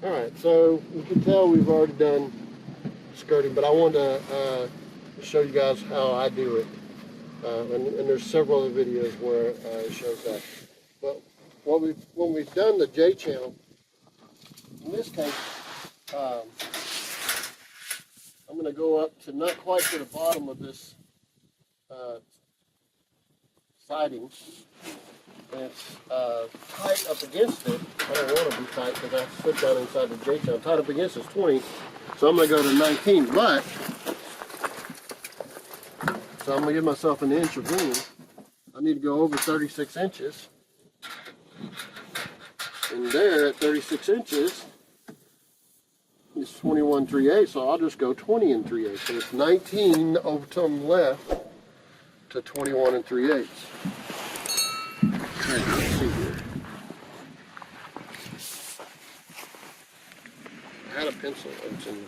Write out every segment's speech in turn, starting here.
Alright, so you can tell we've already done skirting, but I wanted to show you guys how I do it. And there's several other videos where it shows that. But when we've done the J channel, in this case, I'm going to go up to not quite to the bottom of this siding. And it's tight up against it. I don't want to be tight because I slip down inside the J channel. Tight up against it's 20, so I'm going to go to 19. But so I'm going to give myself an inch of room. I need to go over 36 inches. And there at 36 inches is 21 3/8, so I'll just go 20 and 3/8. So it's 19 over to the left to 21 and 3/8. Let's see here. I had a pencil. It's in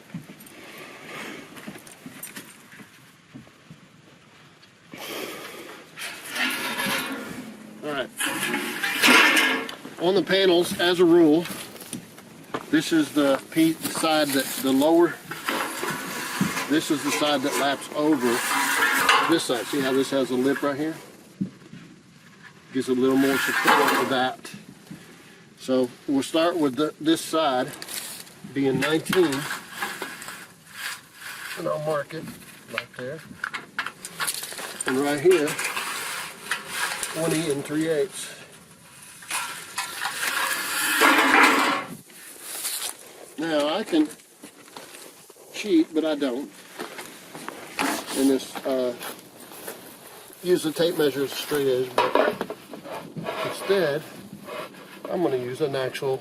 Alright. On the panels, as a rule, this is the side that the lower, this is the side that laps over this side. See how this has a lip right here? Gives a little more support for that. So we'll start with this side being 19, and I'll mark it right there. And right here, 20 and 3/8. Now I can cheat, but I don't. And this use the tape measure as a straight edge, but instead I'm going to use an actual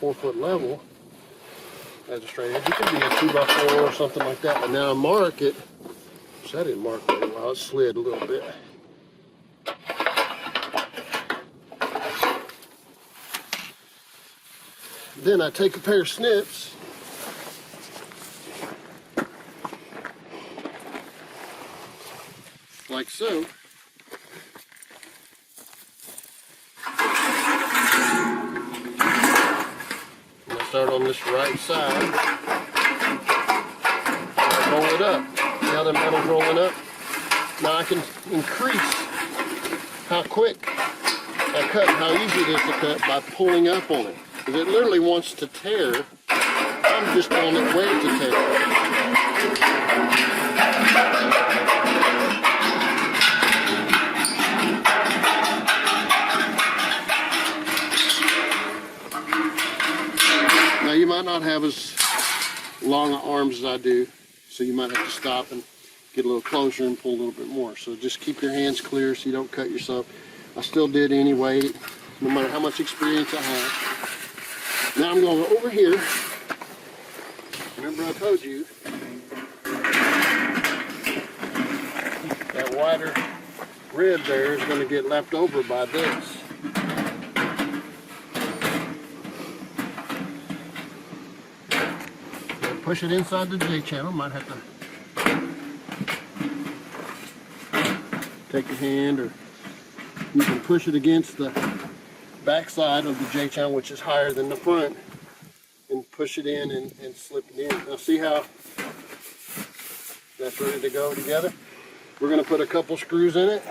4-foot level as a straight edge. It could be a 2x4 or something like that. But now I mark it. So I didn't mark very well. It slid a little bit. Then I take a pair of snips like so. And I start on this right side. I roll it up. See how the metal's rolling up? Now I can increase how quick I cut, how easy it is to cut by pulling up on it. Because it literally wants to tear. I'm just on it way to tear. Now you might not have as long arms as I do, so you might have to stop and get a little closer and pull a little bit more. So just keep your hands clear so you don't cut yourself. I still did anyway, no matter how much experience I have. Now I'm going over here. Remember I told you that wider rib there is going to get left over by this. Push it inside the J channel. Might have to take your hand, or you can push it against the back side of the J channel, which is higher than the front, and push it in and slip it in. Now see how that's ready to go together? We're going to put a couple screws in it.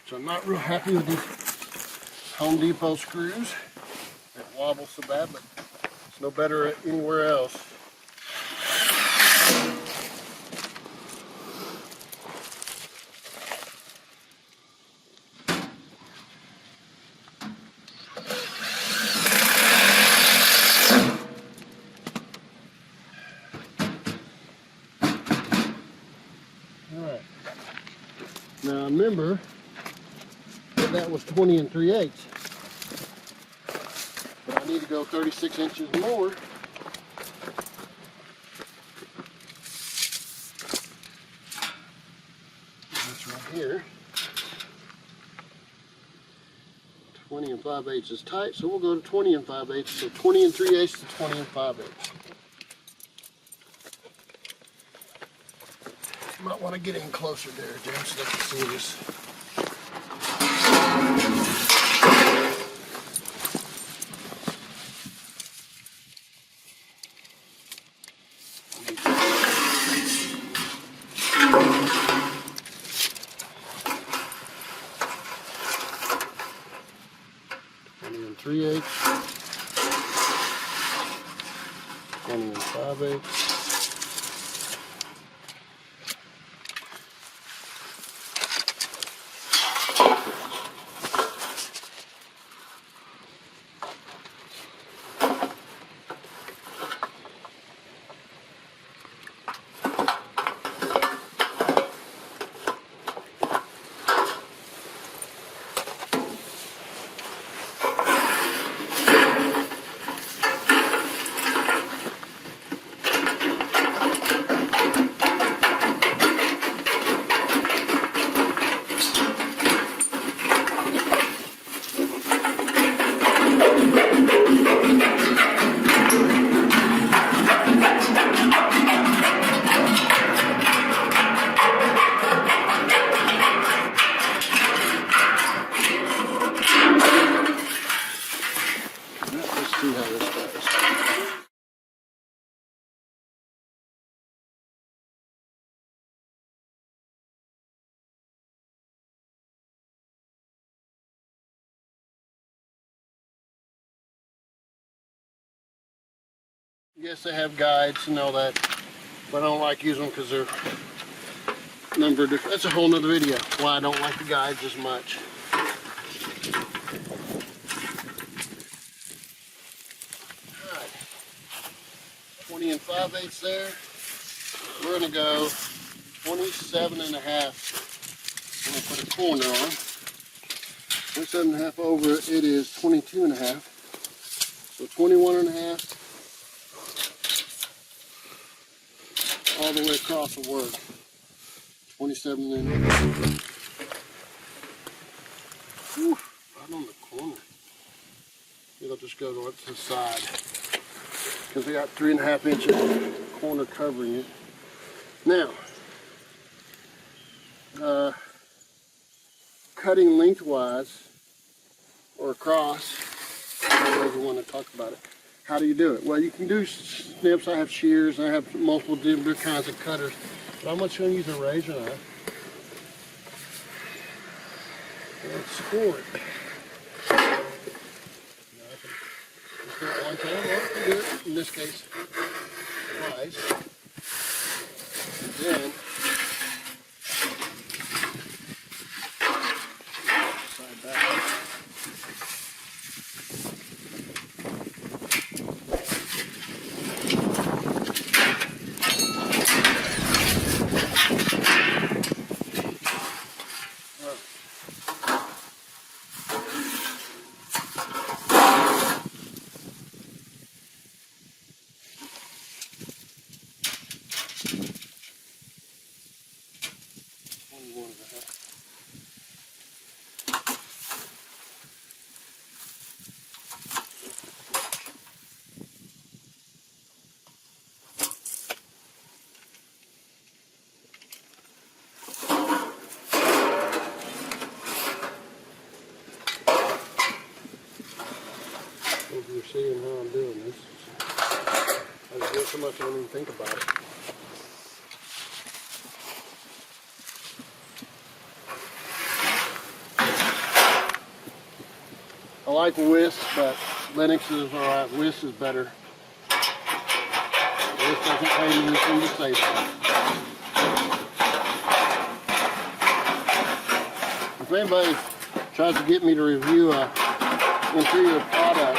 So I'm not real happy with these Home Depot screws. It wobbles so bad, but it's no better anywhere else. Alright. Now remember that was 20 and 3/8. But I need to go 36 inches more. That's right here. 20 and and 5/8 is tight, so we'll go to 20 and 5/8. So 20 and 3/8 to 20 and 5/8. You might want to get in closer there, James, so they can see this. And 3/8, 20 and 5/8. Let's see how this goes. Yes, they have guides and all that, but I don't like using them because they're number of different. That's a whole nother video why I don't like the guides as much. Alright, 20 and 5/8 there. We're gonna go 27 and a half. I'm gonna put a corner on. 27 and a half over it is 22 and a half. So 21 and a half. All the way across the work. 27 and a half. Whew, right on the corner. It'll just go to the side. Because we got 3.5 inches corner covering it. Now, cutting lengthwise or across, however you want to talk about it. How do you do it? Well, you can do snips. I have shears. I have multiple different kinds of cutters. But I'm just going to use a razor knife. Let's score it. Just do it one time. Well, you can do it, in this case, twice. And then, side back. Hope you're seeing how I'm doing this. I just do it so much I don't even think about it. I like Whisk, but Lennox is alright. Whisk is better. Whisk doesn't pay me anything to say that. If anybody tries to get me to review a interior product,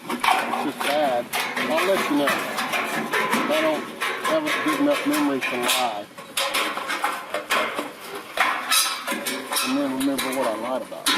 it's just bad, I'll let you know. I don't have a good enough memory to lie. And then remember what I lied about.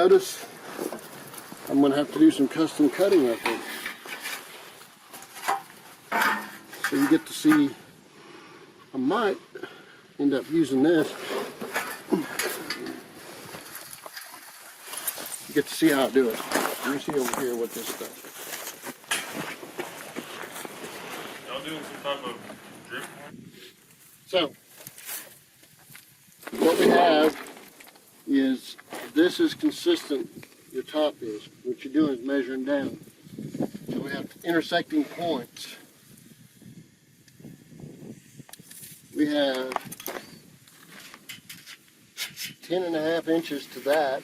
notice I'm going to have to do some custom cutting, I think. So you get to see, I might end up using this. You get to see how I do it. Let me see over here what this stuff is. Y'all doing some type of drip? So, what we have is, this is consistent, your top is. What you're doing is measuring down. So we have intersecting points. We have 10.5 inches to that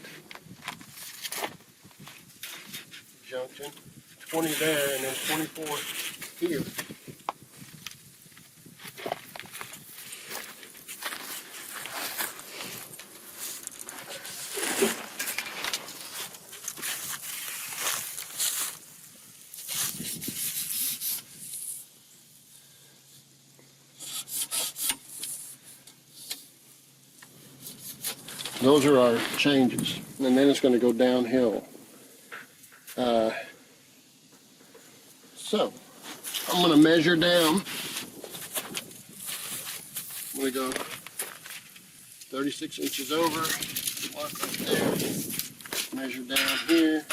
junction, 20 there, and then 24 here. Those are our changes, and then it's going to go downhill. So, I'm going to measure down. I'm going to go 36 inches over, mark right there, measure down here.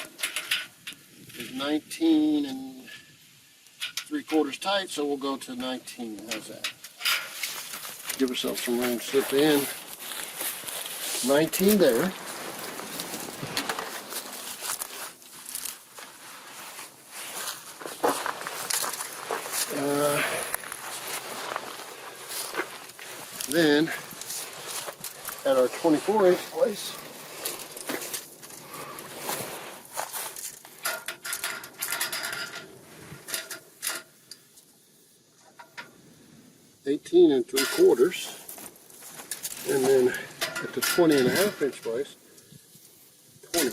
Is 19 3/4 tight, so we'll go to 19. How's that? Give ourselves some room to slip in. 19 there. Then at our 24-inch place, $18 3/4, and then at the 20.5-inch place, 20.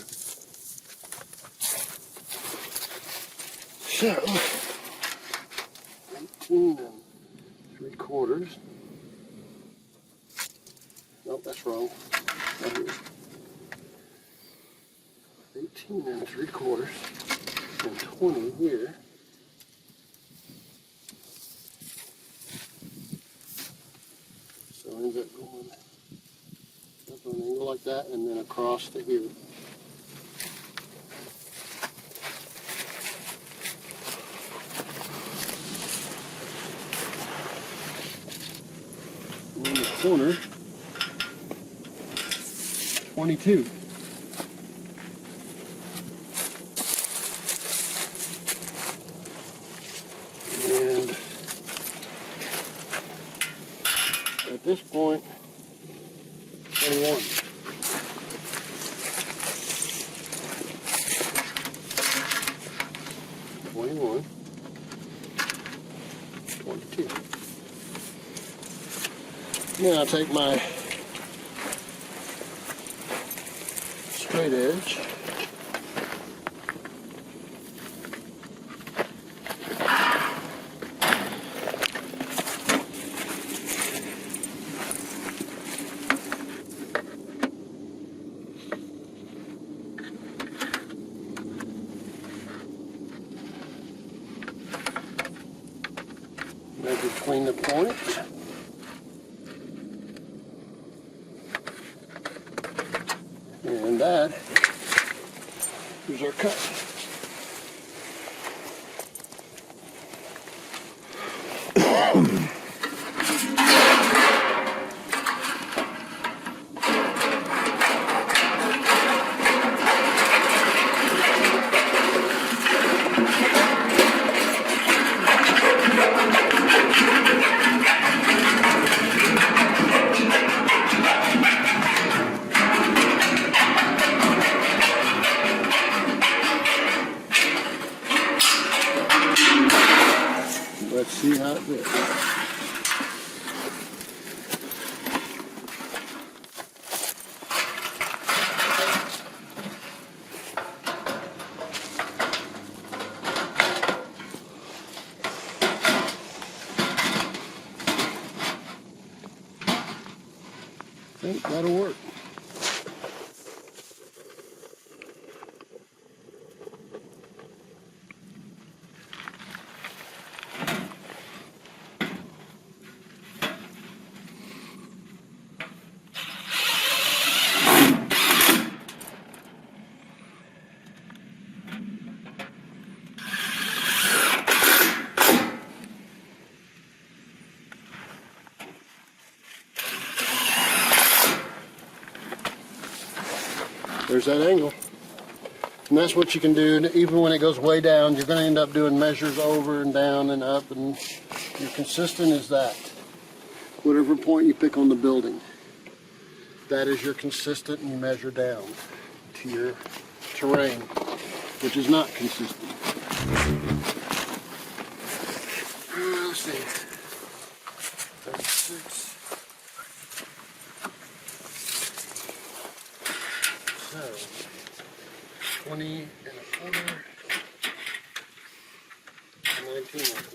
So 18 3/4. Nope, that's wrong. Right here. 18 3/4 and 20 here. So it ends up going up an angle like that, and then across to here. And in the corner, 22. And at this point, 21. Now I'll take my straight edge, measure between the points. And that is our cut. Let's see how it goes. I think that'll work. there's that angle. And that's what you can do. Even when it goes way down, you're going to end up doing measures over and down and up, and your consistent is that. Whatever point you pick on the building, that is your consistent, and you measure down to your terrain, which is not consistent. Let's see. 36. So, 20 and a quarter, 19 and a quarter.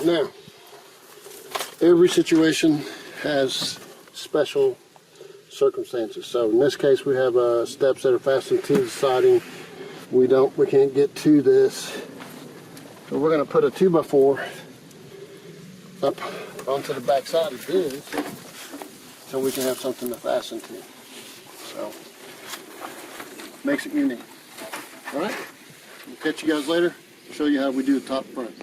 Now, every situation has special circumstances. So in this case, we have steps that are fastened to the siding. We can't get to this. So we're going to put a 2x4 up onto the back side of this so we can have something to fasten to. So, makes it unique. All right, we'll catch you guys later. Show you how we do the top front.